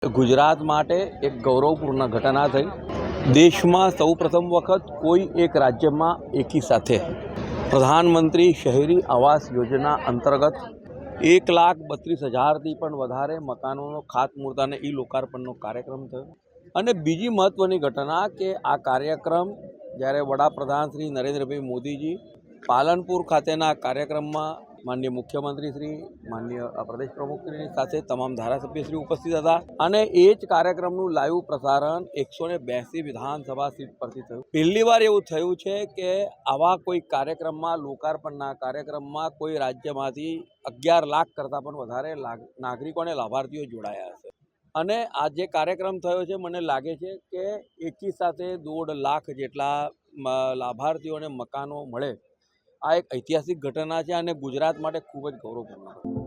ગુજરાત માટે એક ગૌરવપૂર્ણ ઘટના થઈ। દેશમાં સૌ પ્રથમ વખત કોઈ એક રાજ્યમાં એકી સાથે પ્રધાનમંત્રી શહેરી આવાસ યોજના અંતર્ગત 1,32,000થી પણ વધારે મકાનોનો ખાતમુહૂર્ત અને લોકાર્પણનો કાર્યક્રમ થયો। અને બીજી મહત્ત્વની ઘટના કે આ કાર્યક્રમ જ્યારે વડાપ્રધાન શ્રી નરેન્દ્રભાઈ મોદીજી પાલનપુર ખાતેના કાર્યક્રમમાં માનનીય મુખ્યમંત્રી શ્રી, માનનીય પ્રદેશ પ્રમુખશ્રીની સાથે તમામ ધારાસભ્યશ્રી ઉપસ્થિત હતા અને એ જ કાર્યક્રમનું લાઈવ પ્રસારણ 182 વિધાનસભા સીટ પરથી થયું। પહેલી વાર એવું થયું છે કે આવા કોઈ કાર્યક્રમમાં, લોકાર્પણના કાર્યક્રમમાં કોઈ રાજ્યમાંથી 11 લાખ કરતાં પણ વધારે નાગરિકો અને લાભાર્થીઓ જોડાયા હશે। અને આ જે કાર્યક્રમ થયો છે, મને લાગે છે કે એકી સાથે 1.5 લાખ જેટલા લાભાર્થીઓને મકાનો મળે, આ એક ઐતિહાસિક ઘટના છે અને ગુજરાત માટે ખૂબ જ ગૌરવપૂર્ણ છે।